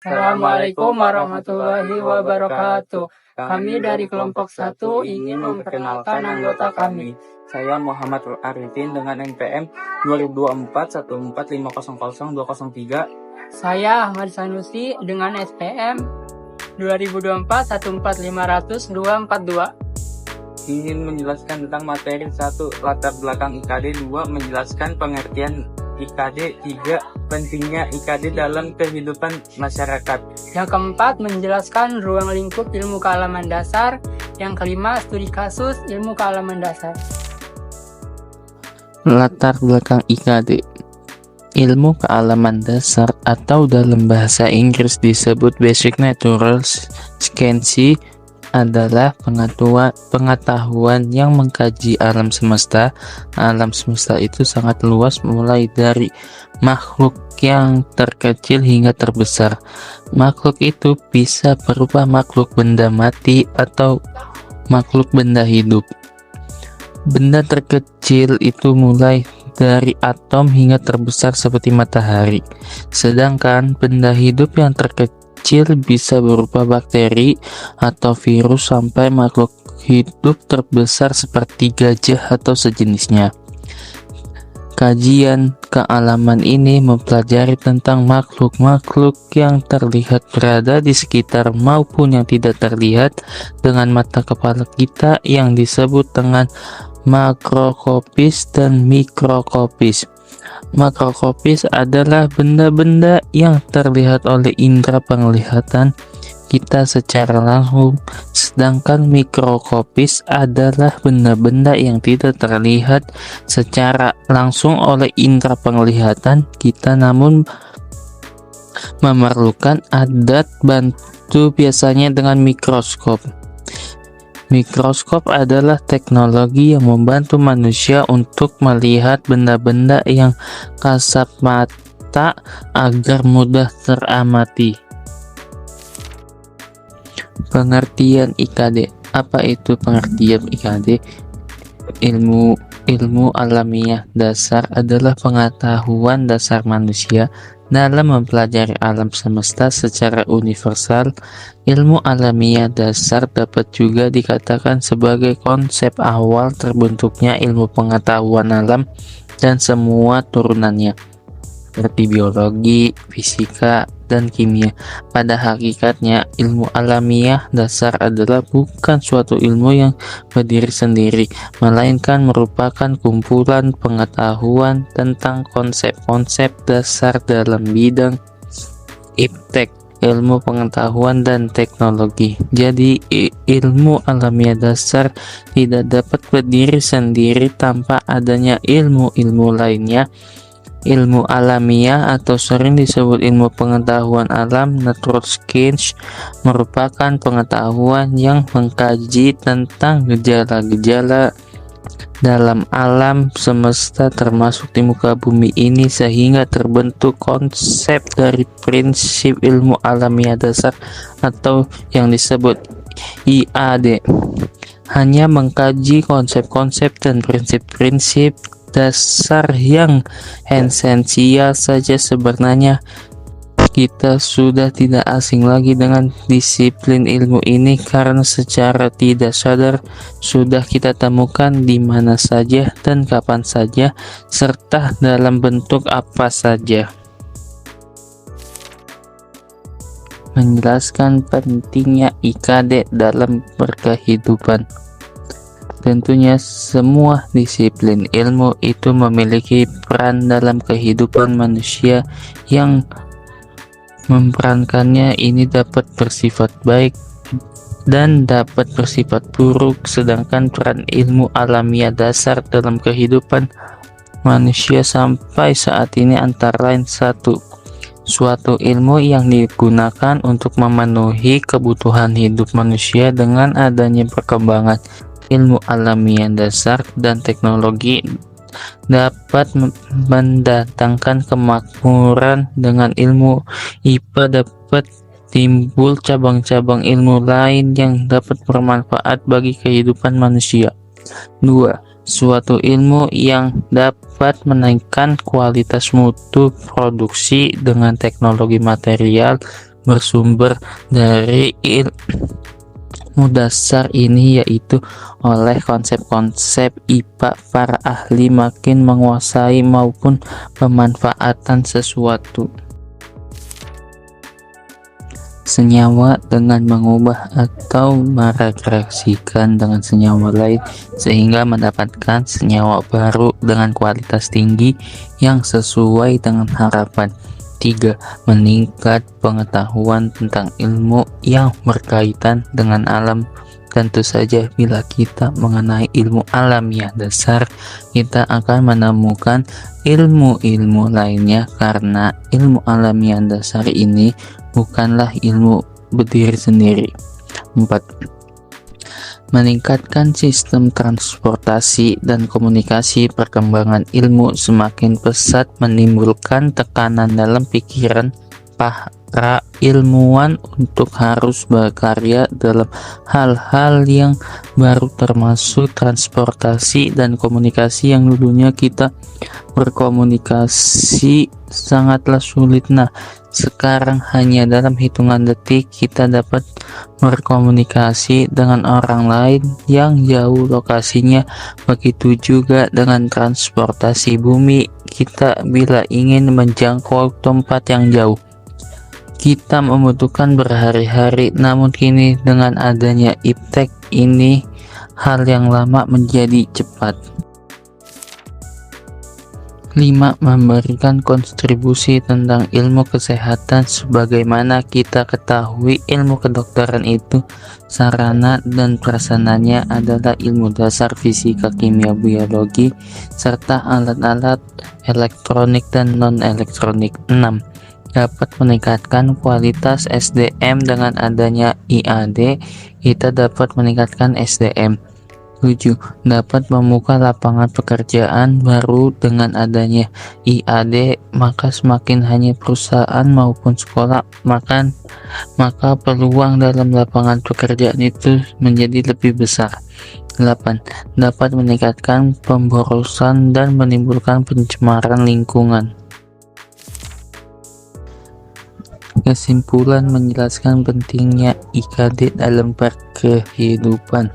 Assalamualaikum warahmatullahi wabarakatuh. Kami dari kelompok 1 ingin memperkenalkan anggota kami. Saya Muhammad Arifin dengan NPM 202414500203. Saya Ahmad Sanusi dengan SPM 202414500242. Ingin menjelaskan tentang materi 1, latar belakang IKD, 2, menjelaskan pengertian IKD, 3, pentingnya IKD dalam kehidupan masyarakat. Yang keempat, menjelaskan ruang lingkup ilmu kealaman dasar. Yang kelima, studi kasus ilmu kealaman dasar. Latar belakang IKD. Ilmu kealaman dasar atau dalam bahasa Inggris disebut Basic Natural Science adalah pengetahuan yang mengkaji alam semesta. Alam semesta itu sangat luas, mulai dari makhluk yang terkecil hingga terbesar. Makhluk itu bisa berupa makhluk benda mati atau makhluk benda hidup. Benda terkecil itu mulai dari atom hingga terbesar seperti matahari. Sedangkan benda hidup yang terkecil bisa berupa bakteri atau virus sampai makhluk hidup terbesar seperti gajah atau sejenisnya. Kajian kealaman ini mempelajari tentang makhluk-makhluk yang terlihat berada di sekitar maupun yang tidak terlihat dengan mata kepala kita, yang disebut dengan makroskopis dan mikroskopis. Makroskopis adalah benda-benda yang terlihat oleh indera penglihatan kita secara langsung, sedangkan mikroskopis adalah benda-benda yang tidak terlihat secara langsung oleh indera penglihatan kita, namun memerlukan alat bantu biasanya dengan mikroskop. Mikroskop adalah teknologi yang membantu manusia untuk melihat benda-benda yang kasat mata agar mudah teramati. Pengertian IKD. Apa itu pengertian IKD? Ilmu alamiah dasar adalah pengetahuan dasar manusia dalam mempelajari alam semesta secara universal. Ilmu alamiah dasar dapat juga dikatakan sebagai konsep awal terbentuknya ilmu pengetahuan alam dan semua turunannya, seperti biologi, fisika, dan kimia. Pada hakikatnya, ilmu alamiah dasar adalah bukan suatu ilmu yang berdiri sendiri, melainkan merupakan kumpulan pengetahuan tentang konsep-konsep dasar dalam bidang iptek, ilmu pengetahuan dan teknologi. Jadi, ilmu alamiah dasar tidak dapat berdiri sendiri tanpa adanya ilmu-ilmu lainnya. Ilmu alamiah atau sering disebut ilmu pengetahuan alam, natural science, merupakan pengetahuan yang mengkaji tentang gejala-gejala dalam alam semesta termasuk di muka bumi ini, sehingga terbentuk konsep dari prinsip ilmu alamiah dasar atau yang disebut IAD. Hanya mengkaji konsep-konsep dan prinsip-prinsip dasar yang esensial saja. Sebenarnya kita sudah tidak asing lagi dengan disiplin ilmu ini, karena secara tidak sadar sudah kita temukan di mana saja dan kapan saja, serta dalam bentuk apa saja. Menjelaskan pentingnya IKD dalam berkehidupan. Tentunya semua disiplin ilmu itu memiliki peran dalam kehidupan manusia. Yang memperankannya ini dapat bersifat baik dan dapat bersifat buruk. Sedangkan peran ilmu alamiah dasar dalam kehidupan manusia sampai saat ini antara lain: 1. Suatu ilmu yang digunakan untuk memenuhi kebutuhan hidup manusia. Dengan adanya perkembangan ilmu alamiah dasar dan teknologi dapat mendatangkan kemakmuran. Dengan ilmu IPA dapat timbul cabang-cabang ilmu lain yang dapat bermanfaat bagi kehidupan manusia. 2. Suatu ilmu yang dapat menaikkan kualitas mutu produksi dengan teknologi material bersumber dari ilmu dasar ini, yaitu oleh konsep-konsep IPA para ahli makin menguasai maupun pemanfaatan sesuatu senyawa dengan mengubah atau mereaksikan dengan senyawa lain sehingga mendapatkan senyawa baru dengan kualitas tinggi yang sesuai dengan harapan. 3. Meningkat pengetahuan tentang ilmu yang berkaitan dengan alam. Tentu saja bila kita mengenai ilmu alamiah dasar, kita akan menemukan ilmu-ilmu lainnya karena ilmu alamiah dasar ini bukanlah ilmu berdiri sendiri. 4. Meningkatkan sistem transportasi dan komunikasi. Perkembangan ilmu semakin pesat menimbulkan tekanan dalam pikiran para ilmuwan untuk harus berkarya dalam hal-hal yang baru, termasuk transportasi dan komunikasi yang dulunya kita berkomunikasi sangatlah sulit. Nah, sekarang hanya dalam hitungan detik kita dapat berkomunikasi dengan orang lain yang jauh lokasinya. Begitu juga dengan transportasi bumi, kita bila ingin menjangkau tempat yang jauh, kita membutuhkan berhari-hari, namun kini dengan adanya iptek ini hal yang lama menjadi cepat. 5. Memberikan kontribusi tentang ilmu kesehatan. Sebagaimana kita ketahui, ilmu kedokteran itu sarana dan prasananya adalah ilmu dasar fisika, kimia, biologi, serta alat-alat elektronik dan non-elektronik. 6. Dapat meningkatkan kualitas SDM. Dengan adanya IAD, kita dapat meningkatkan SDM. 7. Dapat membuka lapangan pekerjaan baru. Dengan adanya IAD, maka semakin hanya perusahaan maupun sekolah, maka peluang dalam lapangan pekerjaan itu menjadi lebih besar. 8. Dapat meningkatkan pemborosan dan menimbulkan pencemaran lingkungan. Kesimpulan menjelaskan pentingnya IKD dalam kehidupan.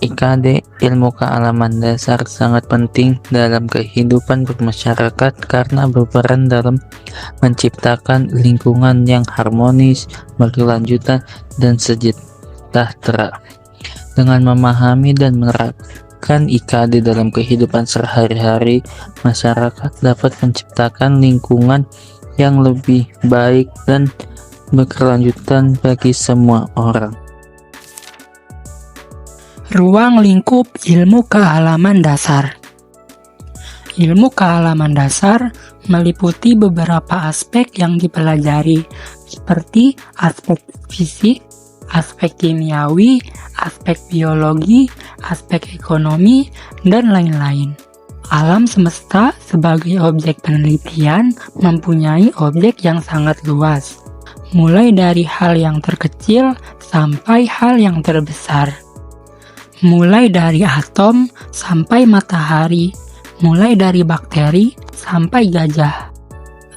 IKD, ilmu kealaman dasar, sangat penting dalam kehidupan bermasyarakat karena berperan dalam menciptakan lingkungan yang harmonis, berkelanjutan, dan sejahtera. Dengan memahami dan menerapkan IKD dalam kehidupan sehari-hari, masyarakat dapat menciptakan lingkungan yang lebih baik dan berkelanjutan bagi semua orang. Ruang lingkup ilmu kealaman dasar. Ilmu kealaman dasar meliputi beberapa aspek yang dipelajari, seperti aspek fisik, aspek kimiawi, aspek biologi, aspek ekonomi, dan lain-lain. Alam semesta sebagai objek penelitian mempunyai objek yang sangat luas, mulai dari hal yang terkecil sampai hal yang terbesar. Mulai dari atom sampai matahari, mulai dari bakteri sampai gajah.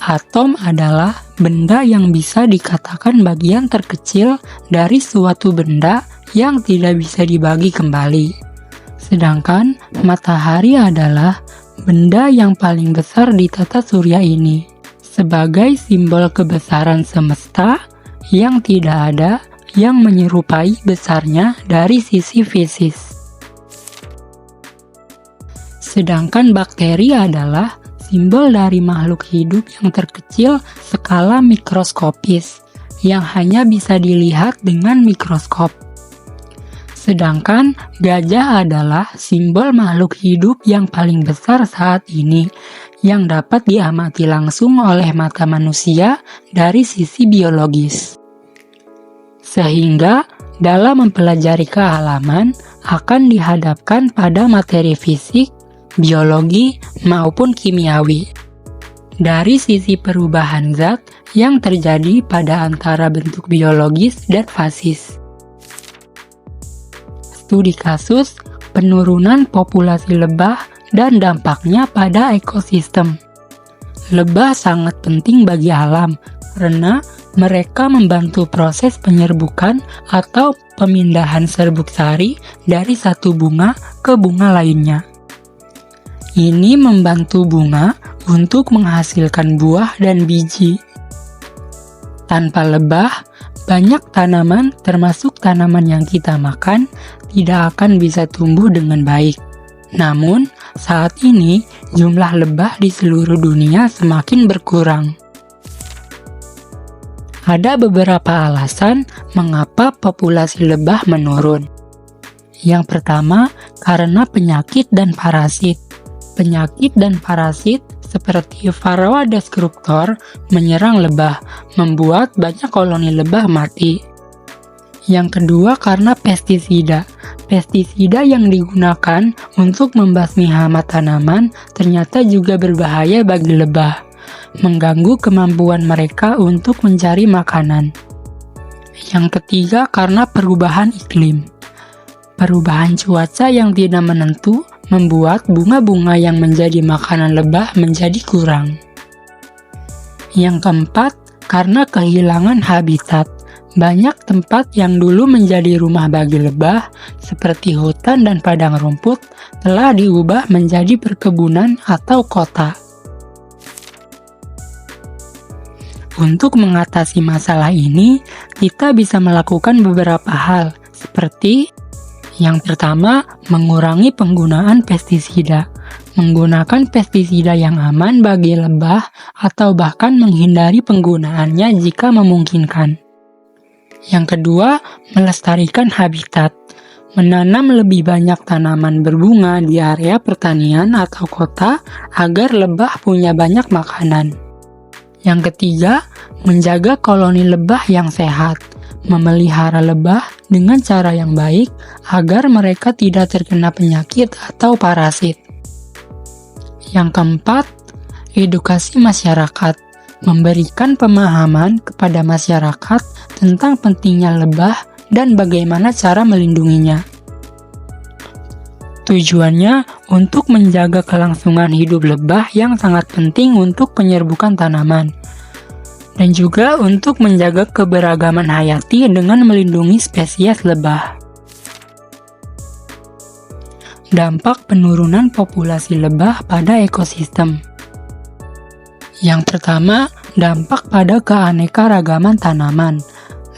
Atom adalah benda yang bisa dikatakan bagian terkecil dari suatu benda yang tidak bisa dibagi kembali. Sedangkan matahari adalah benda yang paling besar di tata surya ini, sebagai simbol kebesaran semesta yang tidak ada yang menyerupai besarnya dari sisi fisik. Sedangkan bakteri adalah simbol dari makhluk hidup yang terkecil skala mikroskopis yang hanya bisa dilihat dengan mikroskop. Sedangkan gajah adalah simbol makhluk hidup yang paling besar saat ini yang dapat diamati langsung oleh mata manusia dari sisi biologis. Sehingga dalam mempelajari kealaman akan dihadapkan pada materi fisik, biologi, maupun kimiawi. Dari sisi perubahan zat yang terjadi pada antara bentuk biologis dan fasis. Studi kasus penurunan populasi lebah dan dampaknya pada ekosistem. Lebah sangat penting bagi alam karena Mereka membantu proses penyerbukan atau pemindahan serbuk sari dari satu bunga ke bunga lainnya. Ini membantu bunga untuk menghasilkan buah dan biji. Tanpa lebah, banyak tanaman termasuk tanaman yang kita makan tidak akan bisa tumbuh dengan baik. Namun, saat ini jumlah lebah di seluruh dunia semakin berkurang. Ada beberapa alasan mengapa populasi lebah menurun. Yang pertama, karena penyakit dan parasit. Penyakit dan parasit seperti Varroa destructor menyerang lebah, membuat banyak koloni lebah mati. Yang kedua, karena pestisida. Pestisida yang digunakan untuk membasmi hama tanaman ternyata juga berbahaya bagi lebah, mengganggu kemampuan mereka untuk mencari makanan. Yang ketiga, karena perubahan iklim. Perubahan cuaca yang tidak menentu membuat bunga-bunga yang menjadi makanan lebah menjadi kurang. Yang keempat, karena kehilangan habitat. Banyak tempat yang dulu menjadi rumah bagi lebah, seperti hutan dan padang rumput, telah diubah menjadi perkebunan atau kota. Untuk mengatasi masalah ini, kita bisa melakukan beberapa hal, seperti yang pertama, mengurangi penggunaan pestisida. Menggunakan pestisida yang aman bagi lebah atau bahkan menghindari penggunaannya jika memungkinkan. Yang kedua, melestarikan habitat. Menanam lebih banyak tanaman berbunga di area pertanian atau kota agar lebah punya banyak makanan. Yang ketiga, menjaga koloni lebah yang sehat. Memelihara lebah dengan cara yang baik agar mereka tidak terkena penyakit atau parasit. Yang keempat, edukasi masyarakat. Memberikan pemahaman kepada masyarakat tentang pentingnya lebah dan bagaimana cara melindunginya. Tujuannya untuk menjaga kelangsungan hidup lebah yang sangat penting untuk penyerbukan tanaman, dan juga untuk menjaga keberagaman hayati dengan melindungi spesies lebah. Dampak penurunan populasi lebah pada ekosistem. Yang pertama, dampak pada keanekaragaman tanaman.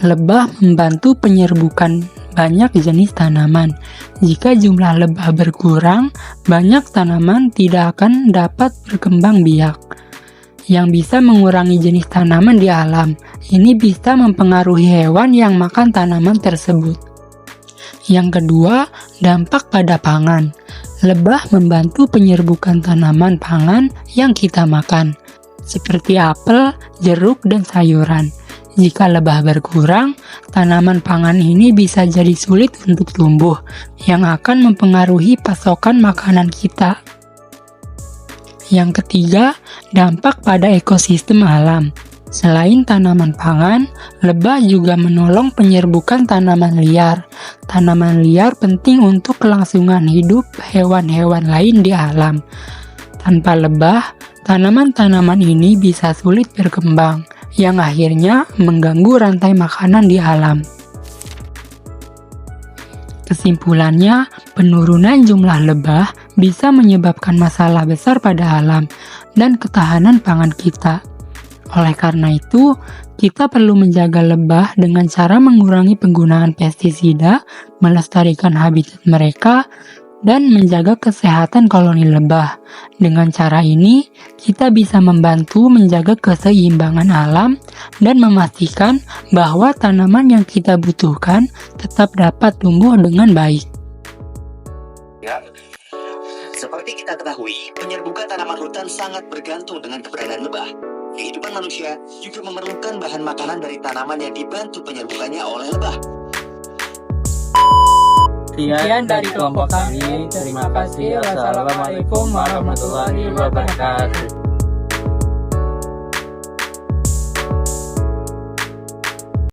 Lebah membantu penyerbukan banyak jenis tanaman. Jika jumlah lebah berkurang, banyak tanaman tidak akan dapat berkembang biak, yang bisa mengurangi jenis tanaman di alam. Ini bisa mempengaruhi hewan yang makan tanaman tersebut. Yang kedua, dampak pada pangan. Lebah membantu penyerbukan tanaman pangan yang kita makan, seperti apel, jeruk, dan sayuran. Jika lebah berkurang, tanaman pangan ini bisa jadi sulit untuk tumbuh, yang akan mempengaruhi pasokan makanan kita. Yang ketiga, dampak pada ekosistem alam. Selain tanaman pangan, lebah juga menolong penyerbukan tanaman liar. Tanaman liar penting untuk kelangsungan hidup hewan-hewan lain di alam. Tanpa lebah, tanaman-tanaman ini bisa sulit berkembang, yang akhirnya mengganggu rantai makanan di alam. Kesimpulannya, penurunan jumlah lebah bisa menyebabkan masalah besar pada alam dan ketahanan pangan kita. Oleh karena itu, kita perlu menjaga lebah dengan cara mengurangi penggunaan pestisida, melestarikan habitat mereka, dan menjaga kesehatan koloni lebah. Dengan cara ini, kita bisa membantu menjaga keseimbangan alam dan memastikan bahwa tanaman yang kita butuhkan tetap dapat tumbuh dengan baik. Ya. Seperti kita ketahui, penyerbukan tanaman hutan sangat bergantung dengan keberadaan lebah. Kehidupan manusia juga memerlukan bahan makanan dari tanaman yang dibantu penyerbukannya oleh lebah. Sekian dari kelompok kami. Terima kasih. Wassalamualaikum warahmatullahi wabarakatuh.